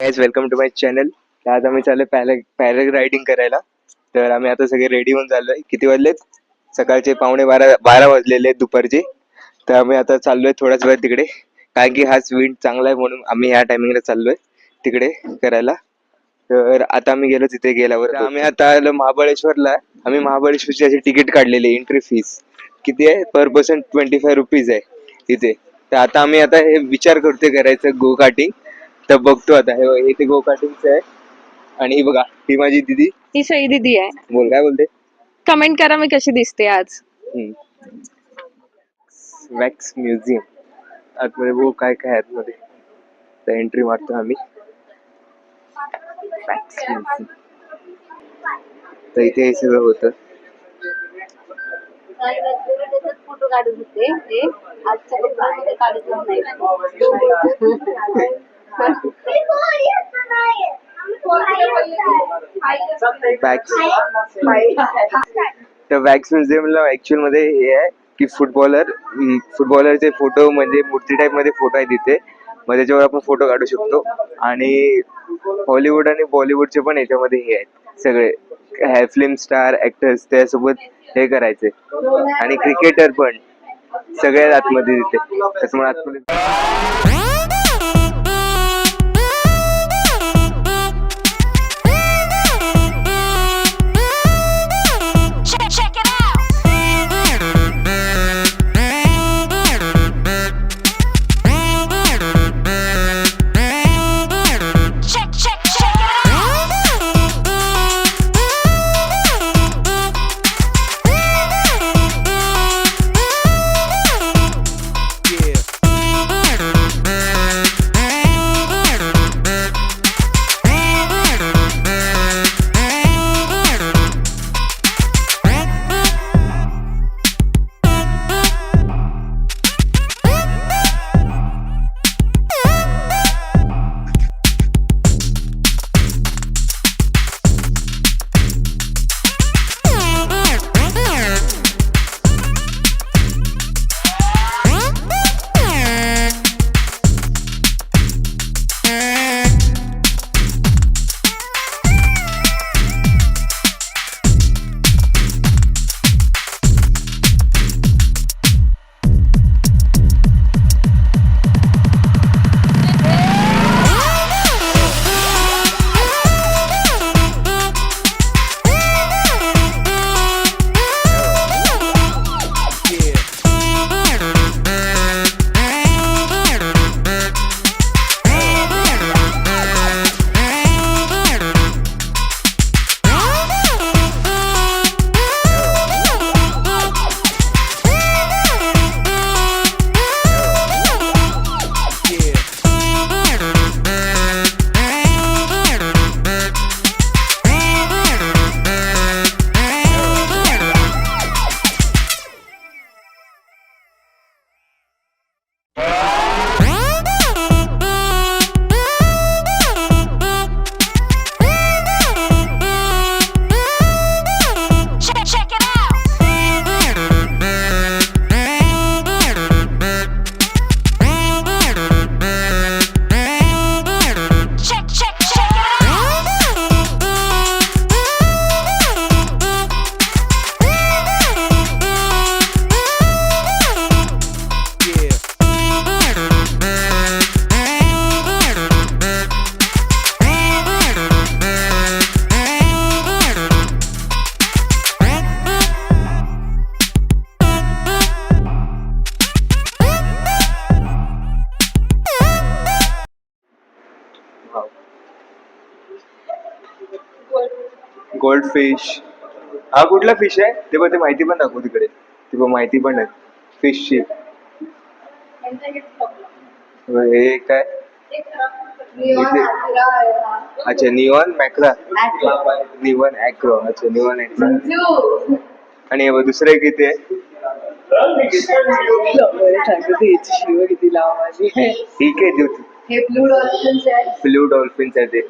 Guys welcome to my channel. तर आज आम्ही चाललोय पॅराग्लायडिंग करायला. तर आम्ही आता सगळे रेडी होऊन चाललोय. किती वाजलेत? सकाळचे 11:15 वाजलेले आहेत दुपारचे. तर आम्ही आता चाललोय थोड्याच वेळ तिकडे, कारण की हाच विंड चांगला आहे म्हणून आम्ही ह्या टायमिंगला चाललोय तिकडे करायला. तर आता आम्ही गेलो तिथे गेल्यावर आम्ही आता आलो महाबळेश्वरला. आम्ही महाबळेश्वरची अशी तिकीट काढलेली. एंट्री फीस किती आहे? पर पर्सन 25 रुपीज आहे तिथे. तर आता आम्ही आता हे विचार करतोय करायचं गो कार्टिंग. तर बघतो आता हे इथे गो कार्टिंगचं आहे. आणि ही बघा, ही माझी दिदी. ती सई दीदी आहे. बोल, काय बोलते? कमेंट करा मी कशी दिसते आज. वॅक्स म्युझियम आतमध्ये बघू काय काय आहे आतमध्ये. तर एंट्री मारतो आम्ही. Wax museum. तर इथे हे सगळं होतं. फोटो काढत होते ते आजच्या कपड्यामध्ये काढत नाही. तर वॅक्स म्युझियमला ऍक्च्युअल मध्ये हे आहे की फुटबॉलरचे फोटो, म्हणजे मूर्ती टाईप मध्ये फोटो आहे तिथे. मग त्याच्यावर आपण फोटो काढू शकतो. आणि हॉलिवूड आणि बॉलिवूडचे पण याच्यामध्ये हे आहेत सगळे फिल्म स्टार ऍक्टर्स, त्यासोबत हे करायचे. आणि क्रिकेटर पण सगळ्यात आतमध्ये तिथे. त्याच्यामुळे आतमध्ये गोल्ड फिश. हा कुठला फिश आहे ते बघ, ते माहिती पण दाखव तिकडे. ती बघ माहिती पण आहे फिशची. हे काय? अच्छा, निऑन मॅक्रा. निऑन ॲक्रो. अच्छा, निऑन ॲक्रो. आणि हे बघ दुसरं एक इथे आहे. ठीक आहे देऊ. हे ब्लू डॉल्फिन्स आहे. ब्लू डॉल्फिन्स आहे ते.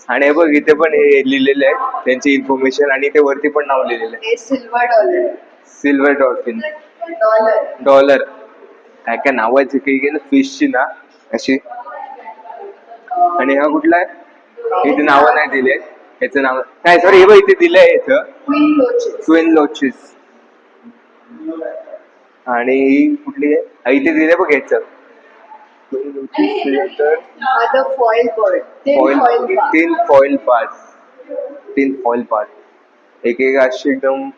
आणि हे बघ इथे पण हे लिहिलेलं आहे त्यांची इन्फॉर्मेशन, आणि ते वरती पण नाव लिहिलेलं आहे. हे silver dollar. Silver dolphin. Dollar. काय काय नावाची काही ना फिशची ना अशी. आणि हा कुठला आहे? इथे नावं नाही दिले. याचं नाव काय, सॉरी, हे बघ इथे दिलंय याचं ट्विन लोचेस. आणि ही कुठली आहे? हा, इथे दिले बघ याचं फॉइल बर्ड तीन फॉइल पार्ट. एक एक अशी एकदम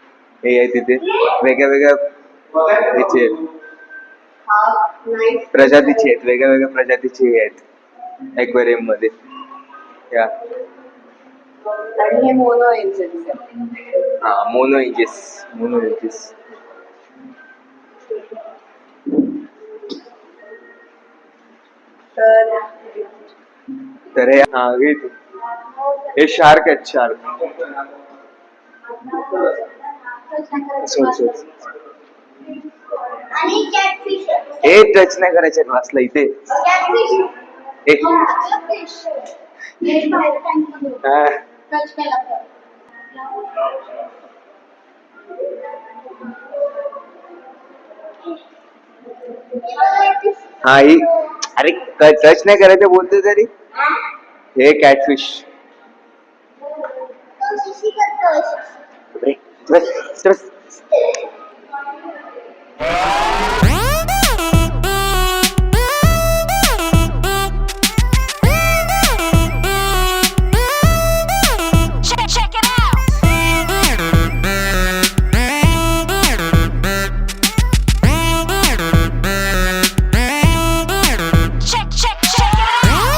हे आहे तिथे वेगळ्या वेगळ्या ह्याचे आहेत, प्रजातीचे आहेत, वेगळ्या वेगळ्या प्रजातीचे हे आहेत एक्वेरियम मध्ये या. आणि हे मोनो एंजल्स. हा, मोनो एंजेस. तर हे हा घे तू. हे शार्क आहेत, शार्क. हे टच नाही करायचे क्लासला इथे. हा. हा, ही अरे टच नाही करायचं बोलते तरी. हे catfish. Bus. Check it out. Check it out.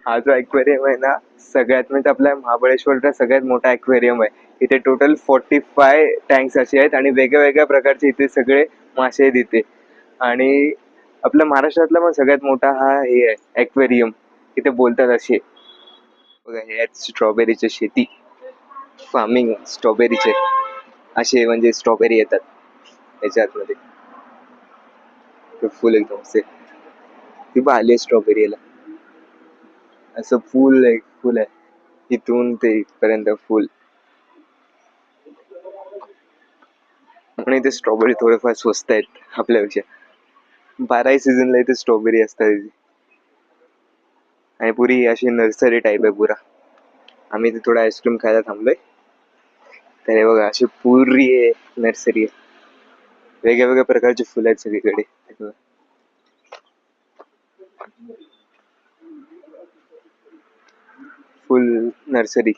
हा जो ॲक्वेरियम आहे ना, सगळ्यात म्हणजे आपल्या महाबळेश्वरचा सगळ्यात मोठा ॲक्वेरियम आहे. इथे टोटल 45 टँक्स असे आहेत आणि वेगळ्या वेगळ्या प्रकारचे इथे सगळे मासे आहेत इथे. आणि आपल्या महाराष्ट्रातला पण सगळ्यात मोठा हा हे आहे ॲक्वेरियम. इथे बोलतात असे बघा, हे आहेत स्ट्रॉबेरीची शेती, फार्मिंग स्ट्रॉबेरीचे. असे म्हणजे स्ट्रॉबेरी येतात त्याच्या आतमध्ये. फुल एकदम से ती पण आली स्ट्रॉबेरी याला. असं फुल आहे इथून ते इथपर्यंत फुल. आणि इथे स्ट्रॉबेरी थोडेफार स्वस्त आहेत आपल्यापेक्षा. 12ही सीझनला इथे स्ट्रॉबेरी असतात इथे. आणि पुरी अशी नर्सरी टाईप आहे पुरा. आम्ही इथे थोडा आईस्क्रीम खायला थांबलोय. तर हे बघा अशी पुरी आहे नर्सरी आहे. वेगळ्या वेगळ्या प्रकारची फुलं आहेत सगळीकडे. फुल नर्सरी.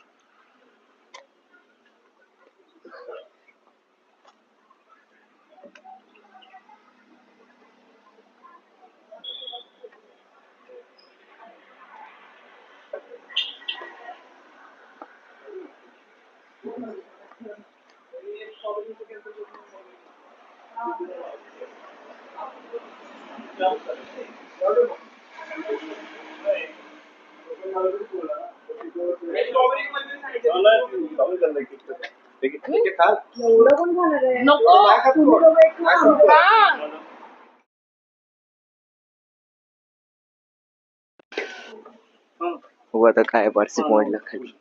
हो आता काय पार्सी पॉइंटला खाली.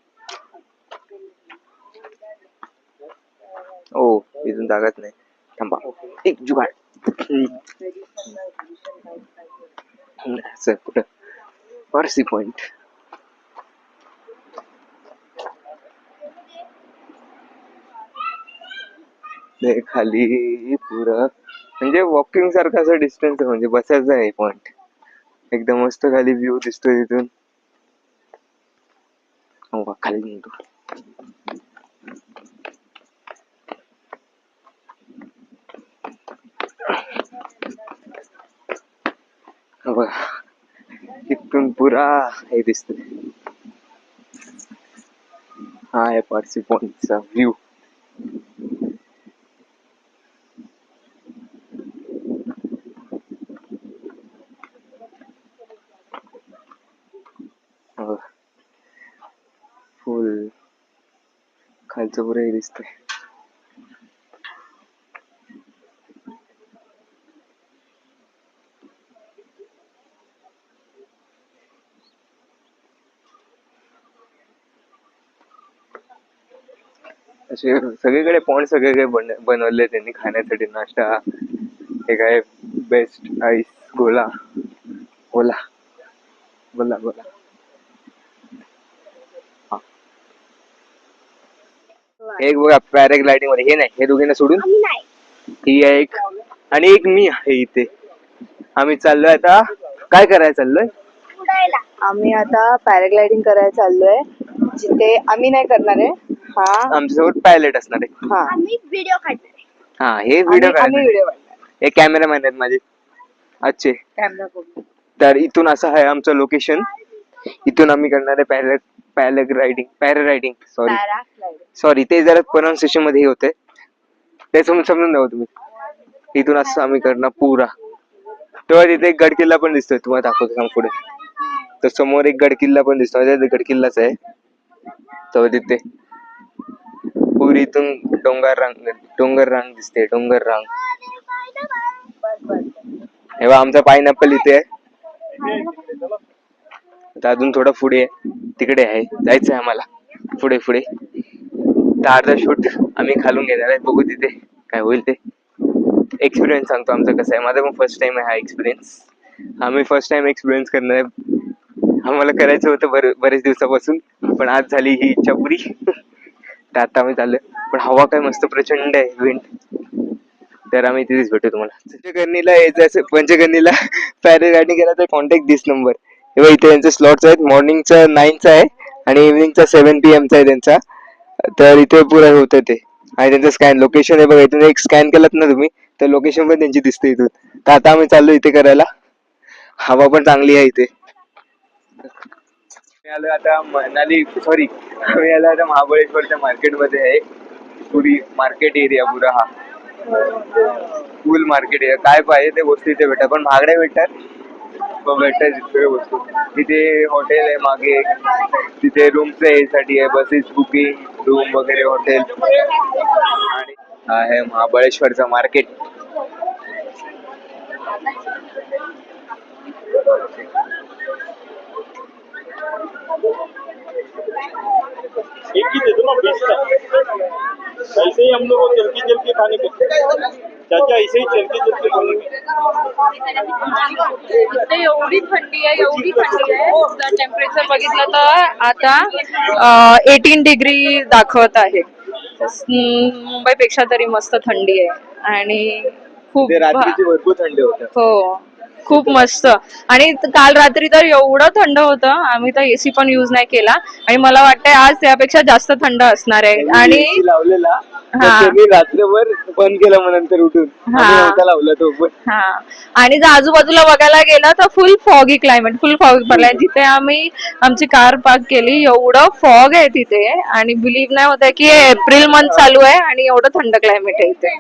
ओ इथून जागाच नाही. थांबा एक जुगाड. सर कुठं पार्सी पॉइंट. खाली पुरं म्हणजे वॉकिंग सारखं असं डिस्टन्स आहे. म्हणजे बसायचं आहे पॉइंट. एकदम मस्त खाली व्ह्यू दिसतोय तिथून. हो खाली निघतो. इथून पुरा हे दिसतोय. हा आहे पार्सी पॉइंटचा व्ह्यू. फुल खालचं पुरं हे दिसतंय. असे सगळीकडे पॉइंट सगळीकडे बनवले त्यांनी खाण्यासाठी. नाश्ता हे काय बेस्ट आईस गोला गोला गोला गोला. एक बघा पॅराग्लायडिंग मध्ये हे नाही, हे दोघींना सोडून ही आहे एक आणि एक मी आहे इथे. आम्ही चाललोय आता काय करायला चाललोय. आम्ही आता पॅराग्लायडिंग करायला चाललोय. जिथे आम्ही नाही करणार आहे. हा आमच्यासोबत पायलट असणार आहे. हा आम्ही व्हिडिओ काढणार. हा हे व्हिडिओ आम्ही व्हिडिओ काढणार. हे कॅमेरामॅन आहेत माझे अच्छे. कॅमेरा बघू. तर इथून असं आहे आमचं लोकेशन. इथून आम्ही करणार आहे पॅरारायडिंग सॉरी ते जरा प्रोनाउन्सिएशन मध्ये होते ते समजून जाऊ तुम्ही. इथून असं आम्ही करणार पुरा. तेव्हा तिथे एक गड किल्ला पण दिसतोय, तुम्हाला दाखवतो सांग पुढे. तर समोर एक गड किल्ला पण दिसतोय, गड किल्लाच आहे. तेव्हा तिथे पुरी इथून डोंगर रांग दिसते. डोंगर रांग हे आमचा पायनॅपल इथे आहे. अजून थोडं पुढे तिकडे आहे, जायचं आहे आम्हाला पुढे. तर अर्धा शूट आम्ही खालून घेणार आहे. बघू तिथे काय होईल ते. एक्सपिरियन्स सांगतो आमचा कसा आहे. माझा पण फर्स्ट टाइम आहे हा एक्सपिरियन्स. आम्ही फर्स्ट टाइम एक्सपिरियन्स करणार आहे. आम्हाला करायचं होतं बरेच दिवसापासून, पण आज झाली ही इच्छा पुरी. तर आता आम्ही चाललोय. पण हवा काय मस्त प्रचंड आहे, विंड. तर आम्ही तिथेच भेटू तुम्हाला. पंचगणीला पॅराग्लायडिंग करायचा कॉन्टॅक्ट दिस नंबर. इथे यांचे स्लॉट्स आहेत. मॉर्निंगचा 9चा आहे आणि इव्हिनिंगचा 7 PM चा आहे त्यांचा. तर इथे पुरं होतं ते. आणि त्यांचं स्कॅन लोकेशन आहे बघा. इथून एक स्कॅन केलं ना तुम्ही तर लोकेशन पण त्यांची दिसते इथून. तर आता आम्ही चाललो इथे करायला. हवा पण चांगली आहे इथे. मी आलो आता मनाली सॉरी आम्ही आलो आता महाबळेश्वरच्या मार्केटमध्ये आहे. पुरी मार्केट एरिया पुरा हा फुल मार्केट एरिया. काय पाहिजे ते वस्तू इथे भेटतात, पण महागड्या भेटतात पण भेटतात सगळ्या वस्तू. तिथे हॉटेल आहे मागे, तिथे रूमचं यासाठी आहे, बसेस बुकिंग रूम वगैरे हॉटेल. आणि आहे महाबळेश्वरचं मार्केट. एक ही दे दो ना 20 का। ऐसे ही हम लोग को जल्दी जल्दी खाने को चाचा, ऐसे ही जल्दी जल्दी खाने को। इथे एवढी थंडी आहे टेम्परेचर बघितलं तर आता 18 डिग्री दाखवत आहे. मुंबईपेक्षा तरी मस्त थंडी आहे आणि खूप तिथे रात्रीची भरपूर थंडी होतं. हो खूप मस्त. आणि काल रात्री तर एवढं थंड होतं, आम्ही तर एसी पण युज नाही केला आणि मला वाटतंय आज त्यापेक्षा जास्त थंड असणार आहे. आणि AC लावलेला पण हा. त्यांनी रात्रभर बंद केला, मग नंतर उठून हा. आम्ही नव्हता लावला तो पण. हा आणि जर आजूबाजूला बघायला गेलं तर फुल फॉगी क्लायमेट, फुल फॉग पडलाय. जिथे आम्ही आमची कार पार्क केली एवढं फॉग आहे तिथे आणि बिलीव्ह नाही होत आहे की एप्रिल मंथ चालू आहे आणि एवढं थंड क्लायमेट आहे इथे.